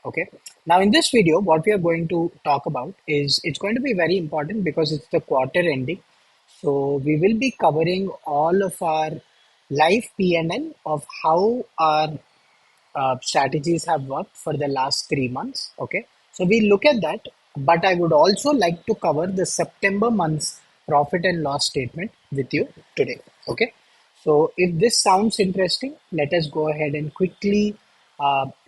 Okay. Now in this video, what we are going to talk about is it's going to be very important because it's the quarter ending. So we will be covering all of our live P&L of how our strategies have worked for the last 3 months. Okay, so we look at that, but I would also like to cover the September month's profit and loss statement with you today. Okay, so if this sounds interesting, let us go ahead and quickly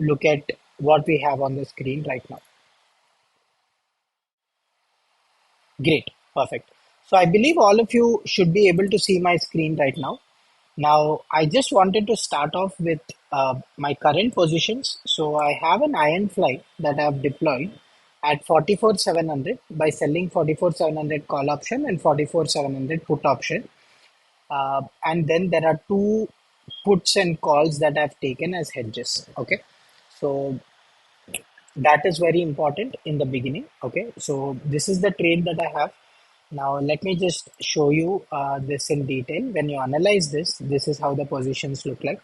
look at what we have on the screen right now. Great, perfect. So I believe all of you should be able to see my screen right now. Now, I just wanted to start off with my current positions. So I have an iron fly that I've deployed at 44,700 by selling 44,700 call option and 44,700 put option. And then there are two puts and calls that I've taken as hedges. Okay. So that is very important in the beginning. Okay, so this is the trade that I have. Now let me just show you this in detail. When you analyze this is how the positions look like.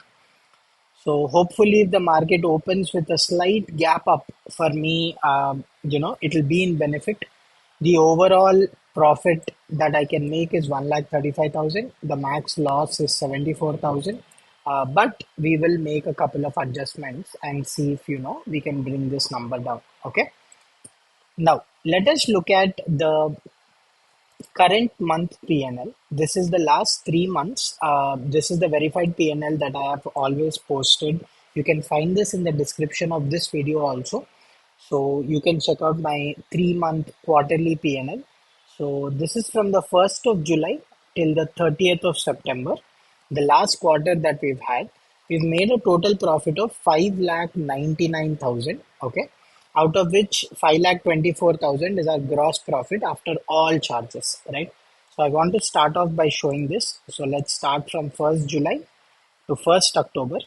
So hopefully if the market opens with a slight gap up for me, it will be in benefit. The overall profit that I can make is 1,35,000. The max loss is 74,000. But we will make a couple of adjustments and see if we can bring this number down. Okay. Now let us look at the current month P&L. This is the last 3 months. This is the verified P&L that I have always posted. You can find this in the description of this video also. So you can check out my 3-month quarterly P&L. So this is from the 1st of July till the 30th of September. The last quarter that we've had, we've made a total profit of 5,99,000. Okay, out of which 5,24,000 is our gross profit after all charges, right? So I want to start off by showing this. So let's start from 1st July to 1st October.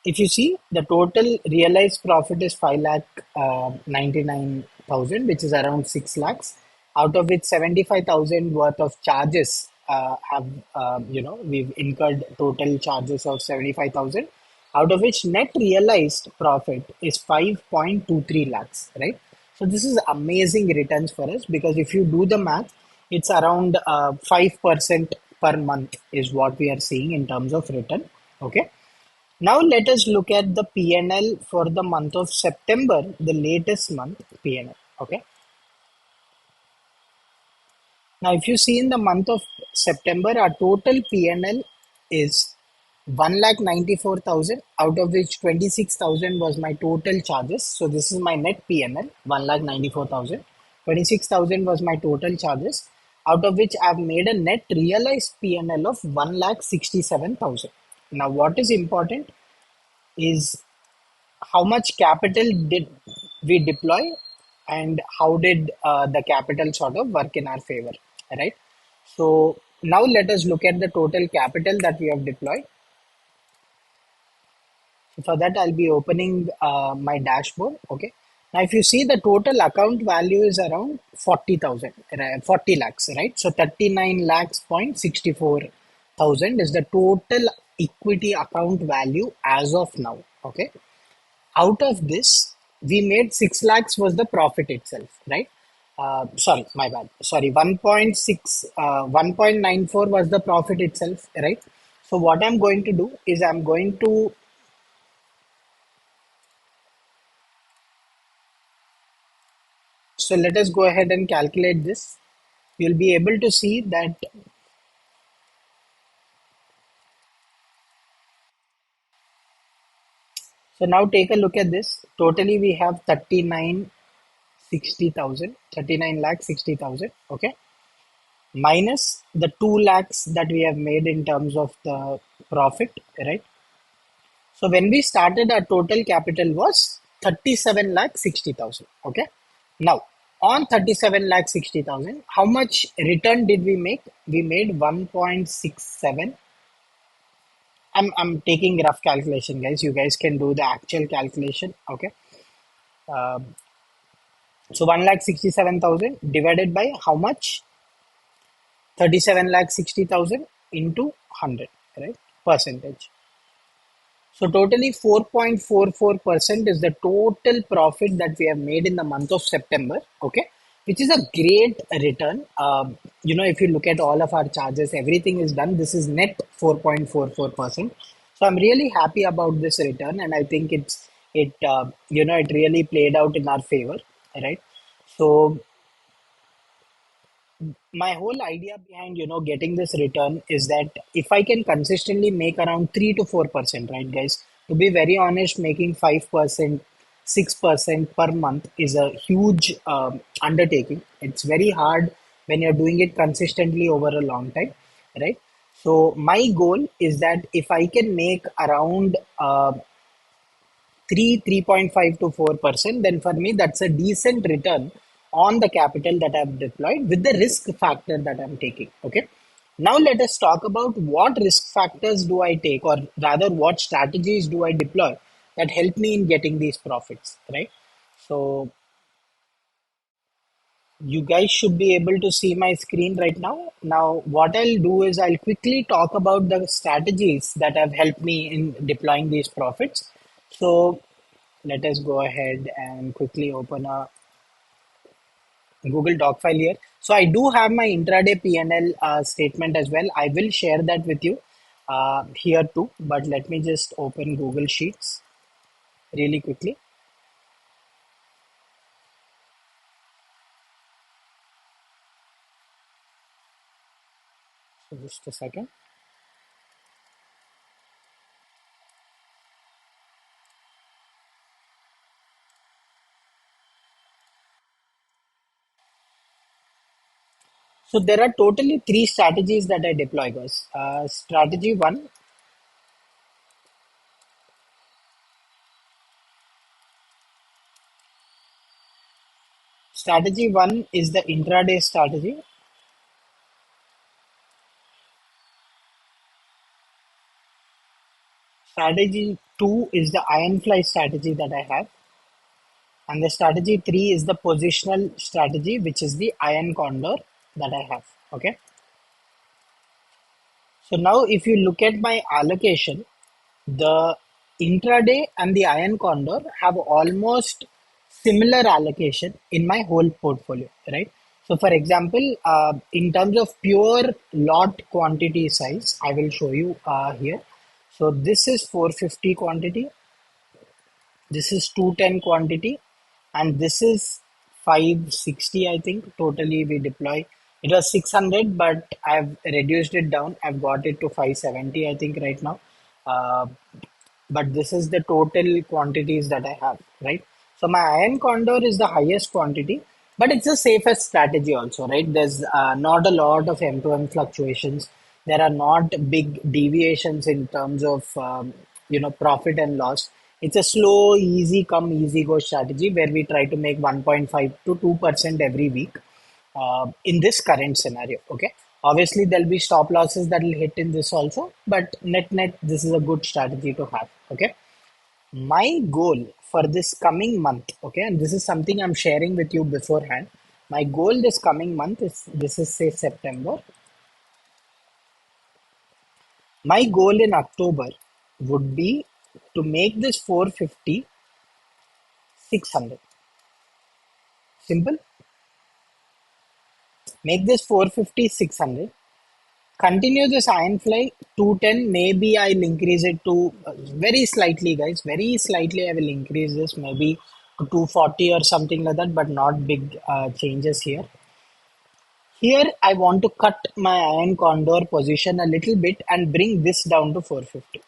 If you see, the total realized profit is 5,99,000, which is around 6 lakhs, out of which 75,000 worth of charges we've incurred total charges of 75,000, out of which net realized profit is 5.23 lakhs, right? So this is amazing returns for us because if you do the math, it's around 5% per month is what we are seeing in terms of return. Okay. Now let us look at the P&L for the month of September, the latest month P&L. Okay. Now if you see in the month of September, our total P&L is 1,94,000, out of which 26,000 was my total charges. So this is my net P&L, 1,94,000. 26,000 was my total charges, out of which I've made a net realized P&L of 1,67,000. Now what is important is how much capital did we deploy and how did the capital sort of work in our favor, right? So now let us look at the total capital that we have deployed. So for that, I'll be opening my dashboard. Okay. Now, if you see the total account value is around 40,000, 40 lakhs, right? So 39 lakhs point 64,000 is the total equity account value as of now. Okay. Out of this, we made 6 lakhs was the profit itself, right? Sorry, my bad. Sorry, 1.6, 1.94 was the profit itself, right? So what I'm going to do is I'm going to, so let us go ahead and calculate this. You'll be able to see that. So now take a look at this. Totally we have 39,60,000, 39 lakh 60,000. Okay. Minus the 2 lakhs that we have made in terms of the profit, right? So when we started, our total capital was 37 lakh 60,000. Okay. Now on 37 lakh 60,000, how much return did we make? We made 1.67. I'm taking rough calculation, guys. You guys can do the actual calculation. Okay. Um, so 1,67,000 divided by how much? 37 lakh 60,000 into 100, right? Percentage. So totally 4.44% is the total profit that we have made in the month of September. Okay, which is a great return. If you look at all of our charges, everything is done. This is net 4.44%. So I'm really happy about this return, and I think it really played out in our favor, right? So my whole idea behind getting this return is that if I can consistently make around 3 to 4%, right guys, to be very honest, making 5%, 6% per month is a huge undertaking. It's very hard when you're doing it consistently over a long time, right? So my goal is that if I can make around 3.5 to 4%, then for me that's a decent return on the capital that I've deployed with the risk factor that I'm taking. Okay. Now let us talk about what risk factors do I take, or rather what strategies do I deploy that help me in getting these profits, right? So you guys should be able to see my screen right now. Now, what I'll do is I'll quickly talk about the strategies that have helped me in deploying these profits. So let us go ahead and quickly open a Google Doc file here. So I do have my intraday P&L statement as well. I will share that with you here too. But let me just open Google Sheets really quickly. So just a second. So there are totally three strategies that I deploy, guys. Strategy one is the intraday strategy. Strategy two is the iron fly strategy that I have. And the strategy three is the positional strategy, which is the iron condor that I have. Okay. So now if you look at my allocation, the intraday and the iron condor have almost similar allocation in my whole portfolio, right? So for example, in terms of pure lot quantity size, I will show you here. So this is 450 quantity, this is 210 quantity, and this is 560, I think. Totally, we deploy. It was 600, but I've reduced it down. I've got it to 570, I think, right now. Uh, but this is the total quantities that I have, right? So my iron condor is the highest quantity, but it's the safest strategy also, right? There's not a lot of M2M fluctuations. There are not big deviations in terms of profit and loss. It's a slow, easy come, easy go strategy where we try to make 1.5 to 2% every week in this current scenario. Okay. Obviously, there'll be stop losses that will hit in this also, but net, this is a good strategy to have. Okay. My goal for this coming month, okay, and this is something I'm sharing with you beforehand. My goal this coming month is, this is say September. My goal in October would be to make this 450 600. Simple. Make this 450 600. Continue this iron fly 210. Maybe I'll increase it to very slightly, guys, very slightly. I will increase this maybe to 240 or something like that, but not big changes here. Here I want to cut my iron condor position a little bit and bring this down to 450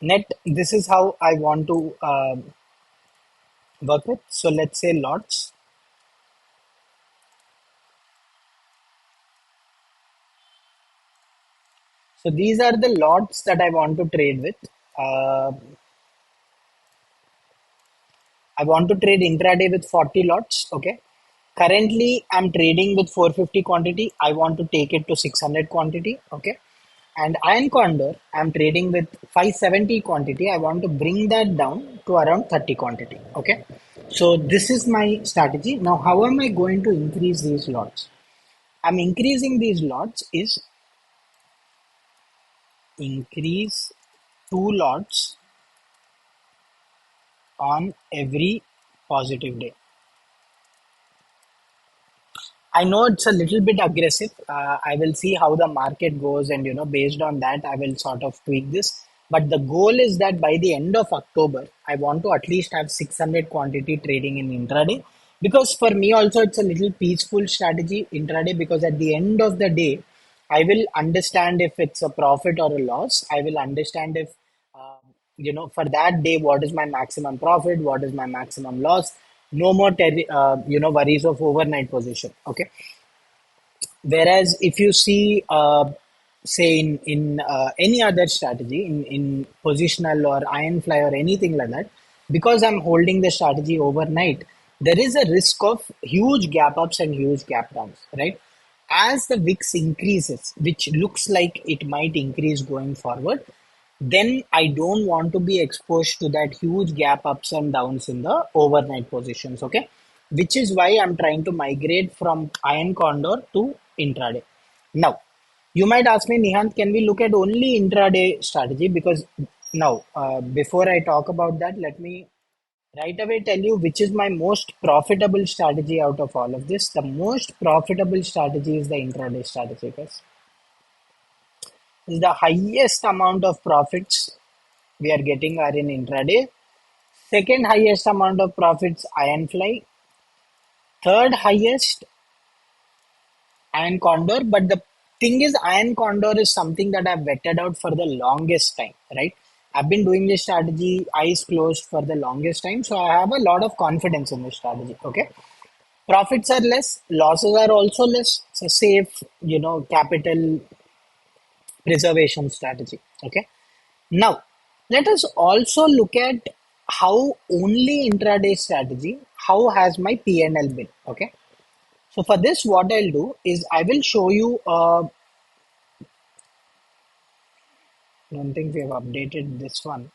net. This is how I want to work with. So let's say lots. So these are the lots that I want to trade with. uh, I want to trade intraday with 40 lots. Okay. Currently, I'm trading with 450 quantity. I want to take it to 600 quantity. Okay. And Iron Condor, I'm trading with 570 quantity. I want to bring that down to around 30 quantity. Okay. So this is my strategy. Now, how am I going to increase these lots? I'm increasing these lots is increase two lots on every positive day. I know it's a little bit aggressive. I will see how the market goes, and based on that, I will sort of tweak this. But the goal is that by the end of October, I want to at least have 600 quantity trading in intraday. Because for me also, it's a little peaceful strategy intraday. Because at the end of the day, I will understand if it's a profit or a loss. I will understand if for that day, what is my maximum profit, what is my maximum loss. No more worries of overnight position. Okay. Whereas if you see, say in any other strategy, in positional or iron fly or anything like that, because I'm holding the strategy overnight, there is a risk of huge gap ups and huge gap downs, right? As the VIX increases, which looks like it might increase going forward, then I don't want to be exposed to that huge gap ups and downs in the overnight positions, okay? Which is why I'm trying to migrate from iron condor to intraday. Now, you might ask me, Nihant, can we look at only intraday strategy? Because now, before I talk about that, let me right away tell you which is my most profitable strategy out of all of this. The most profitable strategy is the intraday strategy, guys. Is the highest amount of profits we are getting are in intraday. Second highest amount of profits iron fly. Third highest iron condor. But the thing is, iron condor is something that I've vetted out for the longest time, right? I've been doing this strategy eyes closed for the longest time, so I have a lot of confidence in this strategy. Okay, profits are less, losses are also less. It's a safe, capital preservation strategy. Okay, now let us also look at how only intraday strategy, how has my PNL been. Okay, so for this, what I'll do is I will show you. I don't think we have updated this one,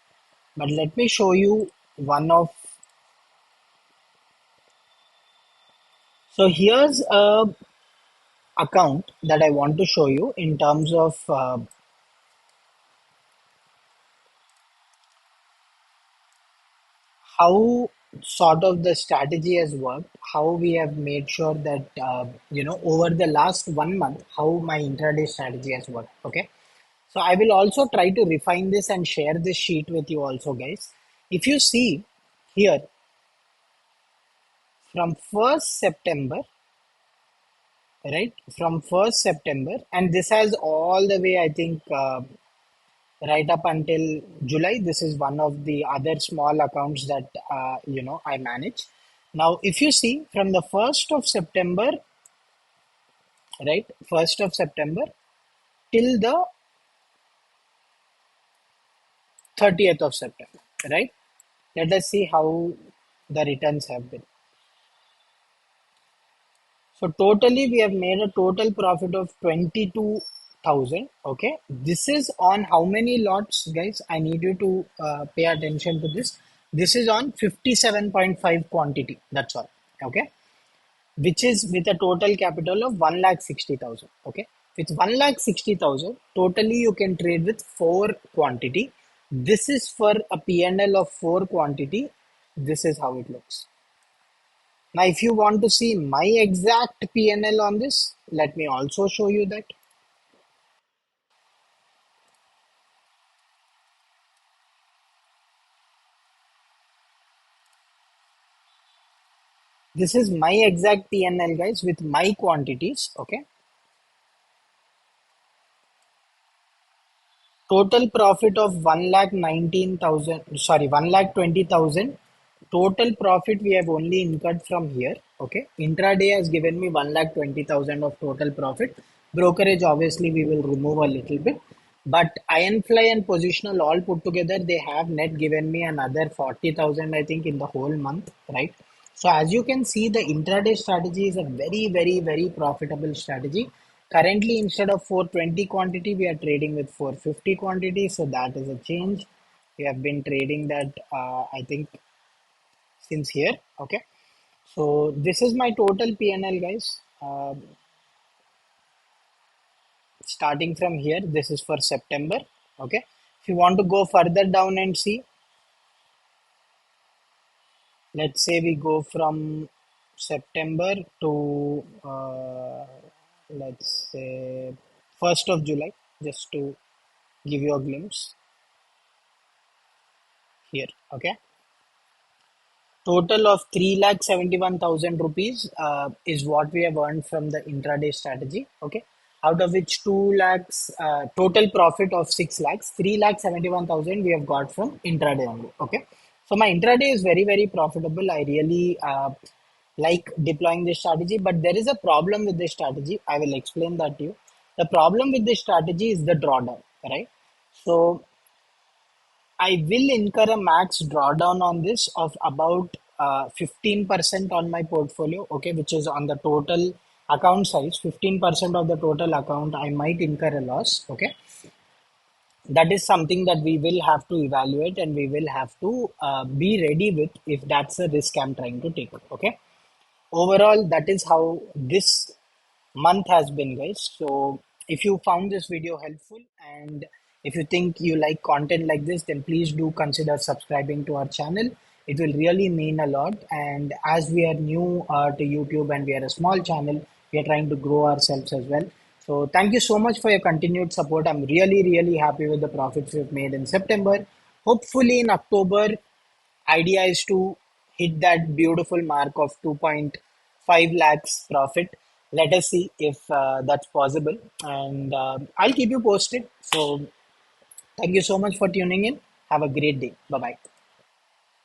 but let me show you one of. So here's a account that I want to show you in terms of how sort of the strategy has worked, how we have made sure that over the last 1 month, how my intraday strategy has worked. Okay, so I will also try to refine this and share this sheet with you also, guys. If you see here, from 1st September, right, from 1st September, and this has all the way, I think, right up until July. This is one of the other small accounts that I manage. Now if you see from the 1st of September, right, 1st of September till the 30th of September, right, let us see how the returns have been. So totally we have made a total profit of 22,000. Okay. This is on how many lots, guys? I need you to pay attention to this. This is on 57.5 quantity. That's all. Okay. Which is with a total capital of 1,60,000. Okay. With 1,60,000, totally you can trade with 4 quantity. This is for a PNL of 4 quantity. This is how it looks. Now, if you want to see my exact PNL on this, let me also show you that. This is my exact PNL, guys, with my quantities. Okay. Total profit of 1,19,000, sorry, 1,20,000. Total profit we have only incurred from here. Okay. Intraday has given me 1,20,000 of total profit. Brokerage, obviously, we will remove a little bit. But Ironfly and Positional all put together, they have net given me another 40,000, I think, in the whole month, right? So as you can see, the intraday strategy is a very, very, very profitable strategy. Currently, instead of 420 quantity, we are trading with 450 quantity. So that is a change. We have been trading that, I think, since here. Okay. So this is my total PNL, guys. Starting from here, this is for September. Okay. If you want to go further down and see, let's say we go from September to let's say 1st of July, just to give you a glimpse here. Okay. Total of 3,71,000 rupees is what we have earned from the intraday strategy. Okay. Out of which 2 lakhs, total profit of 6 lakhs, 3,71,000 we have got from intraday only. Okay. So my intraday is very, very profitable. I really like deploying this strategy, but there is a problem with this strategy. I will explain that to you. The problem with this strategy is the drawdown, right? So I will incur a max drawdown on this of about 15% on my portfolio, okay, which is on the total account size. 15% of the total account, I might incur a loss, okay. That is something that we will have to evaluate and we will have to be ready with if that's a risk I'm trying to take, okay. Overall, that is how this month has been, guys. So if you found this video helpful and if you think you like content like this, then please do consider subscribing to our channel. It will really mean a lot. And as we are new to YouTube and we are a small channel, we are trying to grow ourselves as well. So thank you so much for your continued support. I'm really, really happy with the profits we've made in September. Hopefully in October, idea is to hit that beautiful mark of 2.5 lakhs profit. Let us see if that's possible, and I'll keep you posted. So thank you so much for tuning in. Have a great day. Bye bye.